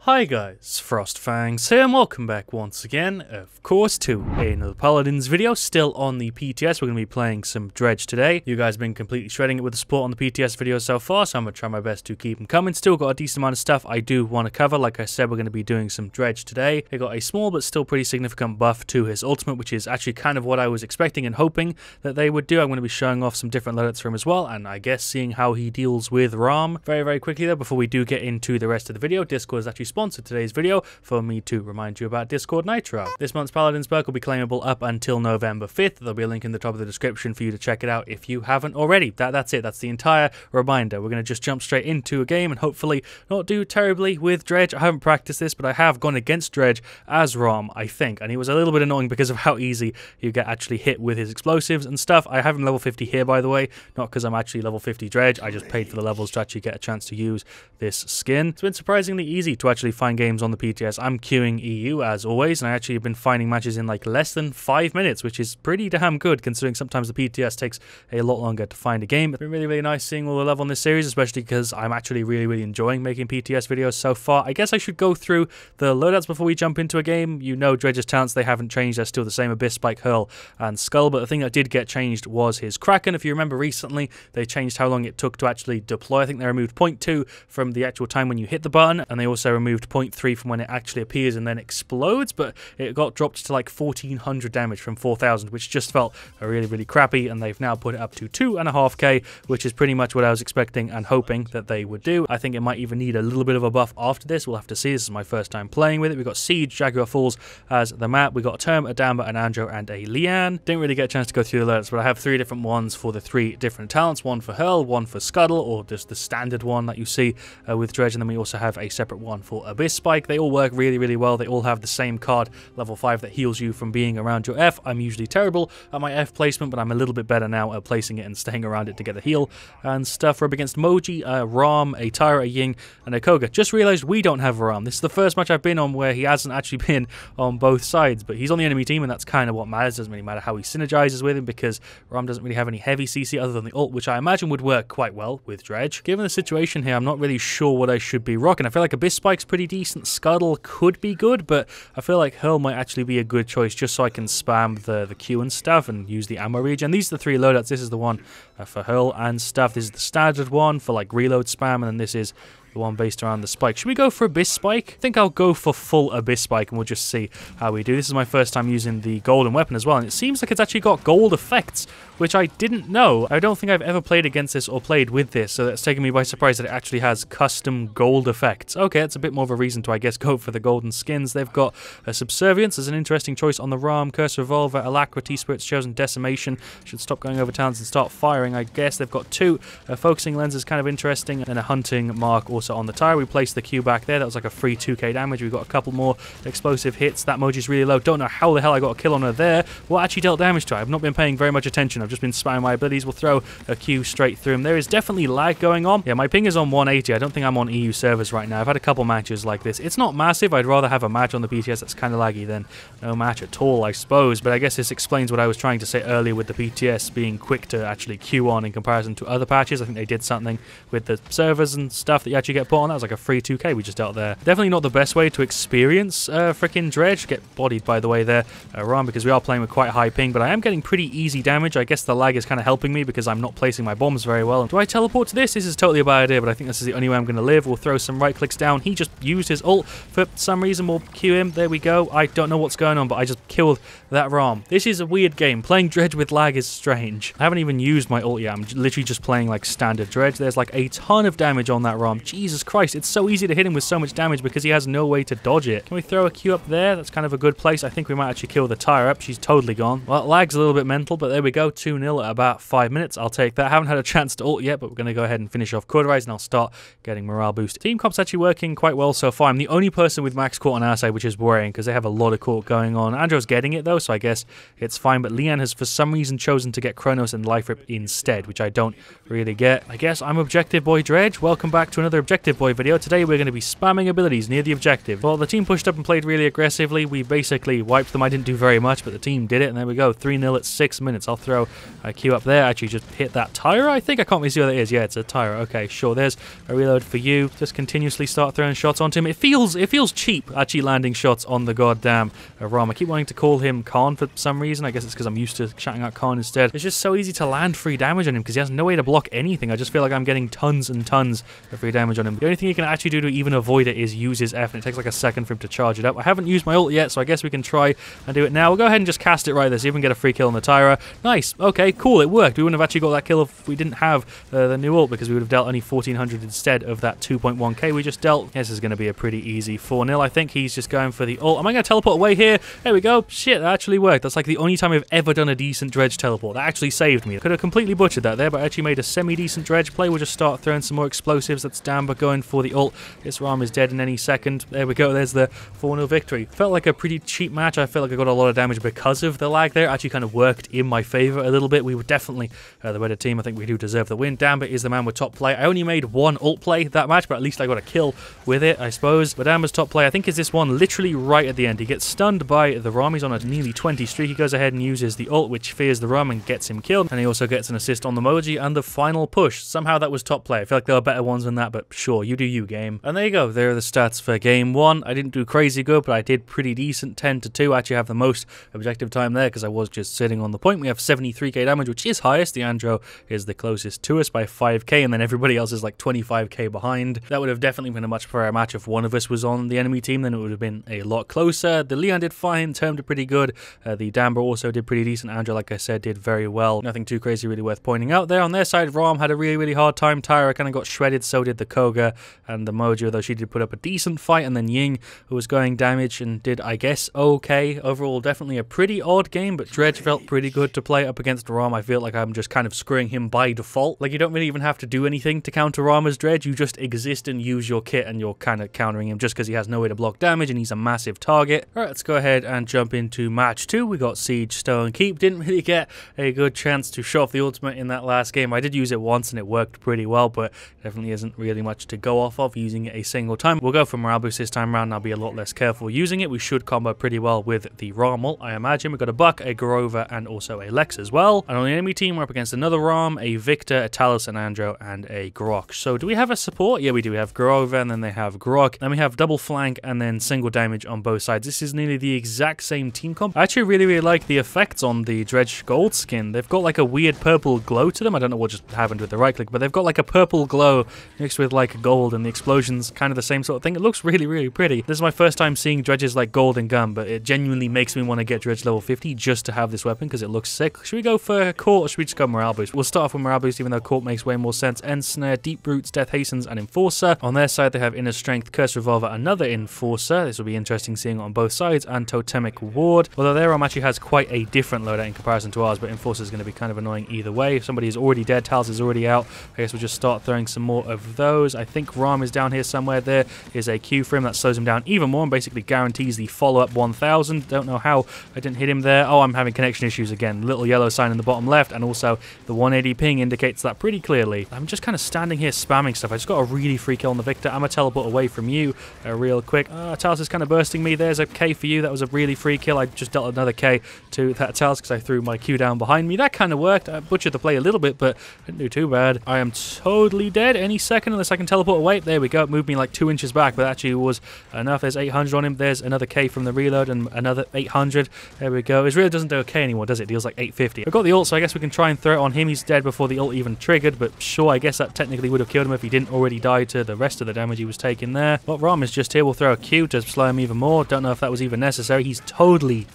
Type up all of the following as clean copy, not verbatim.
Hi guys, FrostFangs here and welcome back once again, of course, to another Paladins video, still on the PTS. We're going to be playing some Dredge today. You guys have been completely shredding it with the support on the PTS videos so far, so I'm going to try my best to keep them coming. Still got a decent amount of stuff I do want to cover. Like I said, we're going to be doing some Dredge today. He got a small but still pretty significant buff to his ultimate, which is actually kind of what I was expecting and hoping that they would do. I'm going to be showing off some different loadouts for him as well, and I guess seeing how he deals with Ram. Very quickly though, before we do get into the rest of the video, Discord is actually sponsored today's video for me to remind you about Discord Nitro. This month's Paladins perk will be claimable up until November 5th. There'll be a link in the top of the description for you to check it out if you haven't already. That's it. That's the entire reminder. We're going to just jump straight into a game and hopefully not do terribly with Dredge. I haven't practiced this, but I have gone against Dredge as Rom, I think, and he was a little bit annoying because of how easy you get actually hit with his explosives and stuff. I have him level 50 here, by the way, not because I'm actually level 50 Dredge. I just paid for the levels to actually get a chance to use this skin. It's been surprisingly easy to actually find games on the PTS. I'm queuing EU as always, and I actually have been finding matches in like less than 5 minutes, which is pretty damn good considering sometimes the PTS takes a lot longer to find a game. It's been really nice seeing all the love on this series, especially because I'm actually really enjoying making PTS videos so far. I guess I should go through the loadouts before we jump into a game. You know Dredge's talents, they haven't changed. They're still the same: Abyss, Spike, Hurl, and Skull, but the thing that did get changed was his Kraken. If you remember recently, they changed how long it took to actually deploy. I think they removed 0.2 from the actual time when you hit the button, and they also removed 0.3 from when it actually appears and then explodes, but it got dropped to like 1400 damage from 4000, which just felt really crappy, and they've now put it up to 2.5k, which is pretty much what I was expecting and hoping that they would do. I think it might even need a little bit of a buff after this. We'll have to see. This is my first time playing with it. We've got Siege, Jaguar Falls as the map. We've got a Term, a Damba, an Andro, and a Lian. Didn't really get a chance to go through the alerts, but I have 3 different ones for the 3 different talents. One for Hurl, one for Scuttle, or just the standard one that you see with Dredge, and then we also have a separate one for Abyss Spike. They all work really well. They all have the same card, level 5, that heals you from being around your F. I'm usually terrible at my F placement, but I'm a little bit better now at placing it and staying around it to get the heal and stuff. We're up against Moji, Ram, a Tyra, a Ying, and a Koga. Just realized we don't have Ram. This is the first match I've been on where he hasn't actually been on both sides, but he's on the enemy team, and that's kind of what matters. Doesn't really matter how he synergizes with him, because Ram doesn't really have any heavy CC other than the ult, which I imagine would work quite well with Dredge. Given the situation here, I'm not really sure what I should be rocking. I feel like Abyss Spike's pretty decent. Scuttle could be good, but I feel like Hurl might actually be a good choice just so I can spam the Q and stuff and use the ammo regen. These are the 3 loadouts. This is the one for Hurl and stuff. This is the standard one for like reload spam, and then this is the one based around the spike. Should we go for Abyss Spike? I think I'll go for full Abyss Spike, and we'll just see how we do. This is my first time using the golden weapon as well, and it seems like it's actually got gold effects, which I didn't know. I don't think I've ever played against this or played with this, so that's taken me by surprise that it actually has custom gold effects. Okay, that's a bit more of a reason to, I guess, go for the golden skins. They've got a Subservience as an interesting choice on the Ram, Curse Revolver, Alacrity, Spirit's Chosen, Decimation. Should stop going over towns and start firing, I guess. They've got 2 Focusing Lenses, kind of interesting, and a Hunting Mark also on the tire. We placed the Q back there. That was like a free 2k damage. We've got a couple more explosive hits. That Moji's really low. Don't know how the hell I got a kill on her there. What actually dealt damage to her? I've not been paying very much attention. I've just been spamming my abilities. We'll throw a Q straight through him. There is definitely lag going on. Yeah, my ping is on 180. I don't think I'm on EU servers right now. I've had a couple matches like this. It's not massive. I'd rather have a match on the PTS that's kind of laggy than no match at all, I suppose. But I guess this explains what I was trying to say earlier with the PTS being quick to actually queue on in comparison to other patches. I think they did something with the servers and stuff that you actually get put on. That was like a free 2k we just dealt there. Definitely not the best way to experience freaking Dredge. Get bodied, by the way, there, Ram, because we are playing with quite high ping, but I am getting pretty easy damage. I guess the lag is kind of helping me because I'm not placing my bombs very well. Do I teleport to this? This is totally a bad idea, but I think this is the only way I'm going to live. We'll throw some right clicks down. He just used his ult for some reason. We'll Q him. There we go. I don't know what's going on, but I just killed that Ram. This is a weird game. Playing Dredge with lag is strange. I haven't even used my ult yet. I'm literally just playing like standard Dredge. There's like a ton of damage on that Ram. Jesus Christ, it's so easy to hit him with so much damage because he has no way to dodge it. Can we throw a Q up there? That's kind of a good place. I think we might actually kill the tire up. She's totally gone. Well, lag's a little bit mental, but there we go. 2-0 at about 5 minutes. I'll take that. I haven't had a chance to ult yet, but we're going to go ahead and finish off Hi-Rez, and I'll start getting morale boosted. Team comp's actually working quite well so far. I'm the only person with max court on our side, which is worrying because they have a lot of court going on. Andrew's getting it though, so I guess it's fine, but Lian has for some reason chosen to get Kronos and Life Rip instead, which I don't really get. I guess I'm Objective Boy Dredge. Welcome back to another Objective Objective Boy video. Today we're going to be spamming abilities near the objective. Well, the team pushed up and played really aggressively. We basically wiped them. I didn't do very much, but the team did it, and there we go. 3-0 at 6 minutes. I'll throw a Q up there. Actually, just hit that Tyra, I think. I can't really see what that is. Yeah, it's a Tyra. Okay, sure. There's a reload for you. Just continuously start throwing shots onto him. It feels cheap, actually landing shots on the goddamn Rom. I keep wanting to call him Khan for some reason. I guess it's because I'm used to shouting out Khan instead. It's just so easy to land free damage on him because he has no way to block anything. I just feel like I'm getting tons and tons of free damage on him. The only thing you can actually do to even avoid it is use his F, and it takes like a second for him to charge it up. I haven't used my ult yet, so I guess we can try and do it now. We'll go ahead and just cast it right there, see if we can get a free kill on the Tyra. Nice. Okay, cool. It worked. We wouldn't have actually got that kill if we didn't have the new ult, because we would have dealt only 1400 instead of that 2.1k we just dealt. This is going to be a pretty easy 4-0. I think he's just going for the ult. Am I going to teleport away here? There we go. Shit, that actually worked. That's like the only time I've ever done a decent dredge teleport. That actually saved me. Could have completely butchered that there, but I actually made a semi-decent dredge play. We'll just start throwing some more explosives. That's Damba going for the ult. This Ram is dead in any second. There we go. There's the 4-0 victory. Felt like a pretty cheap match. I felt like I got a lot of damage because of the lag there. Actually kind of worked in my favor a little bit. We were definitely the better team. I think we do deserve the win. Damba is the man with top play. I only made one ult play that match, but at least I got a kill with it, I suppose. But Damba's top play, I think, is this one literally right at the end. He gets stunned by the Ram. He's on a nearly 20 streak. He goes ahead and uses the ult, which fears the Ram and gets him killed. And he also gets an assist on the Moji and the final push. Somehow that was top play. I feel like there were better ones than that, but sure, you do you, game. And there you go. There are the stats for game one. I didn't do crazy good, but I did pretty decent. 10-2. I actually have the most objective time there because I was just sitting on the point. We have 73k damage, which is highest. The Andro is the closest to us by 5k, and then everybody else is like 25k behind. That would have definitely been a much fairer match if one of us was on the enemy team. Then it would have been a lot closer. The Leon did fine. Term did pretty good. The Damba also did pretty decent. Andro, like I said, did very well. Nothing too crazy really worth pointing out there. On their side, Rom had a really hard time. Tyra kind of got shredded. So did the Koga and the Mojo, though she did put up a decent fight. And then Ying, who was going damage and did, I guess, okay. Overall, definitely a pretty odd game, but Dredge felt pretty good to play up against Rom. I feel like I'm just kind of screwing him by default. Like, you don't really even have to do anything to counter Rom as Dredge. You just exist and use your kit, and you're kind of countering him just because he has no way to block damage and he's a massive target. Alright, let's go ahead and jump into match 2. We got Siege Stone Keep. Didn't really get a good chance to show off the ultimate in that last game. I did use it once and it worked pretty well, but definitely isn't really much to go off of using it a single time. We'll go for morale boost this time around. I'll be a lot less careful using it. We should combo pretty well with the Rom ult, I imagine. We've got a Buck, a Grover, and also a Lex as well. And on the enemy team, we're up against another Rom, a Victor, a Talus, an Andro, and a Grok. So do we have a support? Yeah, we do. We have Grover, and then they have Grok. Then we have double flank, and then single damage on both sides. This is nearly the exact same team comp. I actually really like the effects on the Dredge Gold skin. They've got like a weird purple glow to them. I don't know what just happened with the right click, but they've got like a purple glow mixed with like gold, and the explosion's kind of the same sort of thing. It looks really pretty. This is my first time seeing Dredges like gold and gun, but it genuinely makes me want to get Dredge level 50 just to have this weapon because it looks sick. Should we go for Court or should we just go morale boost? We'll start off with morale boost, even though Court makes way more sense. End Snare, Deep Roots, Death Hastens, and Enforcer. On their side, they have Inner Strength, Curse Revolver, another Enforcer. This will be interesting seeing it on both sides, and Totemic Ward. Although their arm actually has quite a different loadout in comparison to ours, but Enforcer is going to be kind of annoying either way. If somebody is already dead, Tals is already out. I guess we'll just start throwing some more of those. I think Ram is down here somewhere. There is a Q for him that slows him down even more and basically guarantees the follow-up 1000. Don't know how I didn't hit him there. Oh, I'm having connection issues again. Little yellow sign in the bottom left, and also the 180 ping indicates that pretty clearly. I'm just kind of standing here spamming stuff. I just got a really free kill on the Victor. I'm going to teleport away from you real quick. Talos is kind of bursting me. There's a K for you. That was a really free kill. I just dealt another K to that Talos because I threw my Q down behind me. That kind of worked. I butchered the play a little bit, but didn't do too bad. I am totally dead any second unless I can teleport away. There we go. It moved me like 2 inches back, but actually was enough. There's 800 on him. There's another K from the reload and another 800. There we go. His reload doesn't do a K anymore, does it? It deals like 850. I've got the ult, so I guess we can try and throw it on him. He's dead before the ult even triggered, but sure, I guess that technically would have killed him if he didn't already die to the rest of the damage he was taking there. But Ram is just here. We'll throw a Q to slow him even more. Don't know if that was even necessary. He's totally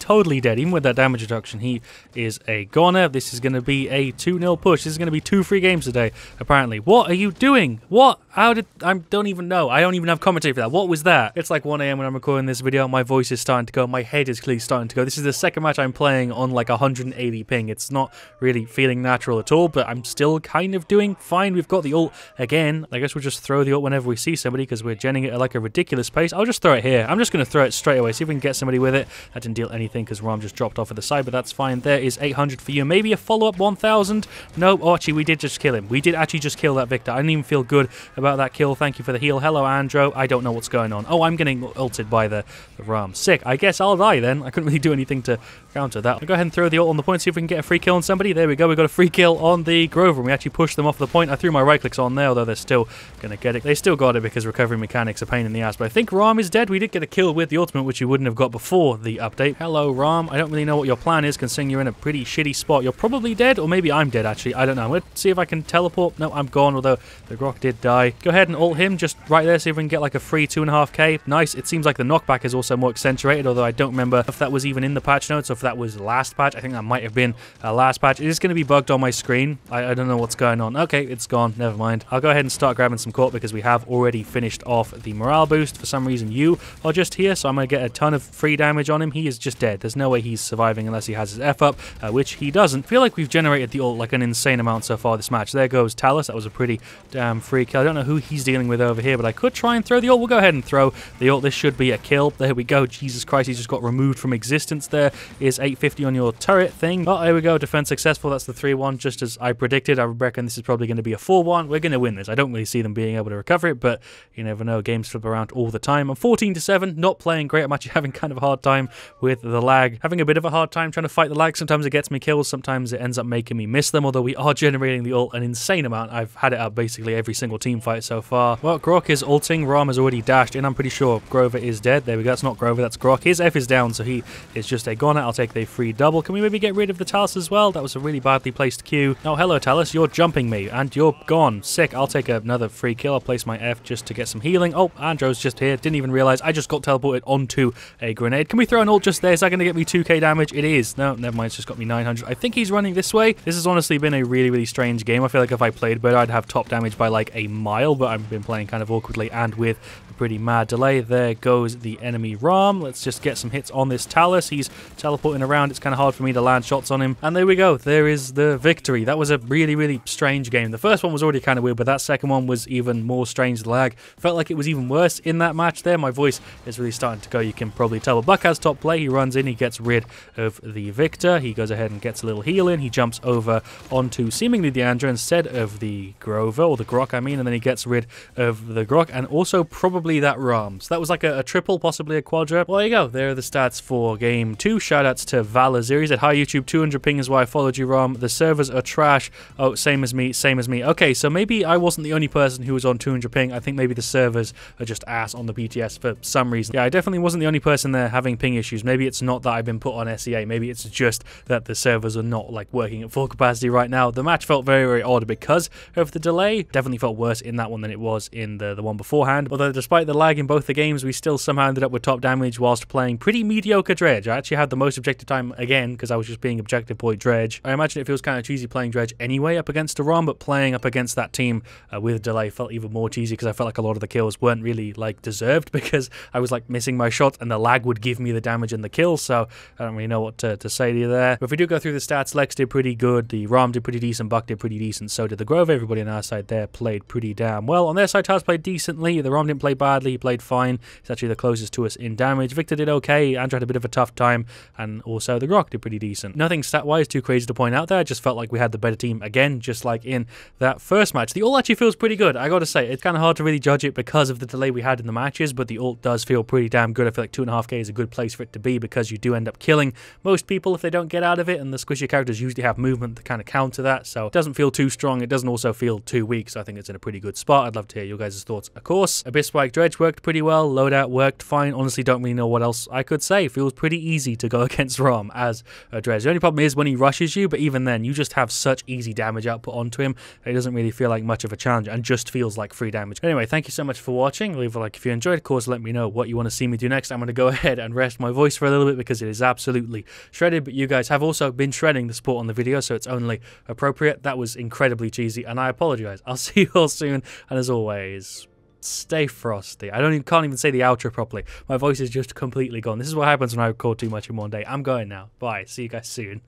dead. Even with that damage reduction, he is a goner. This is going to be a 2-0 push. This is going to be 2 free games today, apparently. What are you doing? What? How did... I don't even know. I don't even have commentary for that. What was that? It's like 1 AM when I'm recording this video. My voice is starting to go. My head is clearly starting to go. This is the second match I'm playing on like 180 ping. It's not really feeling natural at all, but I'm still kind of doing fine. We've got the ult again. I guess we'll just throw the ult whenever we see somebody because we're genning it at like a ridiculous pace. I'll just throw it here. I'm just going to throw it straight away. See if we can get somebody with it. That didn't deal anything because Ram just dropped off at the side, but that's fine. There is 800 for you. Maybe a follow-up 1000. No, oh, actually, we did just kill him. We did actually just kill that Victor. I didn't even feel good about that kill. Thank you for the heal. Hello, Andro. I don't know what's going on. Oh, I'm getting ulted by the Ram. Sick. I guess I'll die then. I couldn't really do anything to counter that. I'll go ahead and throw the ult on the point, see if we can get a free kill on somebody. There we go. We got a free kill on the Grover, and we actually pushed them off the point. I threw my right clicks on there, although they're still going to get it. They still got it because recovery mechanics are a pain in the ass. But I think Ram is dead. We did get a kill with the ultimate, which you wouldn't have got before the update. Hello, Ram. I don't really know what your plan is, considering you're in a pretty shitty spot. You're probably dead, or maybe I'm dead, actually. I don't know. I'm going to see if I can teleport. No, I'm gone, although the Grok did die. Go ahead and ult him just right there, see if we can get like a free 2.5k. Nice. It seems like the knockback is also more accentuated, although I don't remember if that was even in the patch notes or if that was last patch. I think that might have been last patch. It is going to be bugged on my screen. I don't know what's going on. Okay, it's gone. Never mind. I'll go ahead and start grabbing some corp because we have already finished off the morale boost. For some reason, you are just here, so I'm going to get a ton of free damage on him. He is just dead. There's no way he's surviving unless he has his F up, which he doesn't. I feel like we've generated the ult like an insane amount so far this match. There goes Talus. That was a pretty damn free kill. I don't know who he's dealing with over here, but I could try and throw the ult. We'll go ahead and throw the ult. This should be a kill. There we go. Jesus Christ, he just got removed from existence. There is 850 on your turret thing. Oh, there we go. Defense successful. That's the 3-1, just as I predicted. I reckon this is probably going to be a 4-1. We're going to win this. I don't really see them being able to recover it, but you never know. Games flip around all the time. I'm 14-7. Not playing great. I'm actually having kind of a hard time with the lag. Having a bit of a hard time trying to fight the lag. Sometimes it gets me kills. Sometimes it ends up making me miss them, although we are generating the ult an insane amount. I've had it up basically every single team fight so far. Well, Grok is ulting. Ram has already dashed in. I'm pretty sure Grover is dead. There we go. That's not Grover. That's Grok. His F is down, so he is just a goner. I'll take the free double. Can we maybe get rid of the Talus as well? That was a really badly placed Q. Oh, hello, Talus. You're jumping me, and you're gone. Sick. I'll take another free kill. I'll place my F just to get some healing. Oh, Andro's just here. Didn't even realize I just got teleported onto a grenade. Can we throw an ult just there? Is that going to get me 2k damage? It is. No, never mind. It's just got me 900. I think he's running this way. This has honestly been a really, really strange game. I feel like if I played better, I'd have top damage by like a mile, but I've been playing kind of awkwardly and with a pretty mad delay. There goes the enemy Ram. Let's just get some hits on this Talus. He's teleporting around. It's kind of hard for me to land shots on him. And there we go. There is the victory. That was a really, really strange game. The first one was already kind of weird, but that second one was even more strange. The lag felt like it was even worse in that match there. My voice is really starting to go. You can probably tell. But Buck has top play. He runs in. He gets rid of the Victor. He goes ahead and gets a little heal in. He jumps over onto seemingly the Andra instead of the Grover, or the Grok, I mean, and then he gets rid of the Grok and also probably that Ram. So that was like a triple, possibly a quadra. Well, there you go. There are the stats for game 2. Shoutouts to Valazir. He said, hi YouTube, 200 ping is why I followed you, Ram. The servers are trash. Oh, same as me, same as me. Okay, so maybe I wasn't the only person who was on 200 ping. I think maybe the servers are just ass on the PTS for some reason. Yeah, I definitely wasn't the only person there having ping issues. Maybe it's not that I've been put on SEA. Maybe it's just that the servers are not like working at full capacity right now. The match felt very, very odd because of the delay. Definitely felt worse in that one than it was in the one beforehand. Although despite the lag in both the games, we still somehow ended up with top damage whilst playing pretty mediocre Dredge. I actually had the most objective time again because I was just being objective boy Dredge. I imagine it feels kind of cheesy playing Dredge anyway up against a Rom, but playing up against that team with delay felt even more cheesy because I felt like a lot of the kills weren't really like deserved because I was like missing my shot and the lag would give me the damage and the kill, so I don't really know what to say to you there. But if we do go through the stats, Lex did pretty good, the Rom did pretty decent, Buck did pretty decent, so did the Grove. Everybody on our side there played pretty damn well. On their side, Taz played decently, the Rom didn't play badly, he played fine. He's actually the closest to us in damage. Victor did okay, Andrew had a bit of a tough time, and also the Grok did pretty decent. Nothing stat-wise too crazy to point out there, I just felt like we had the better team again, just like in that first match. The ult actually feels pretty good, I gotta say. It's kind of hard to really judge it because of the delay we had in the matches, but the ult does feel pretty damn good. I feel like 2.5k is a good place for it to be because you do end up killing most people if they don't get out of it, and the squishy characters usually have movement to kind of counter that, so it doesn't feel too strong. It doesn't also feel too weak, so I think it's in a pretty good spot. I'd love to hear your guys' thoughts, of course. Abyss Spike Dredge worked pretty well, loadout worked fine. Honestly, don't really know what else I could say. It feels pretty easy to go against Rom as a Dredge. The only problem is when he rushes you, but even then, you just have such easy damage output onto him that it doesn't really feel like much of a challenge and just feels like free damage. Anyway, thank you so much for watching. Leave a like if you enjoyed. Of course, let me know what you want to see me do next. I'm going to go ahead and rest my voice for a little bit because it is absolutely shredded, but you guys have also been shredding the support on the video, so it's only appropriate. That was incredibly cheesy, and I apologize. I'll see you all soon, and as always, stay frosty. Can't even say the outro properly. My voice is just completely gone. This is what happens when I record too much in one day. I'm going now. Bye. See you guys soon.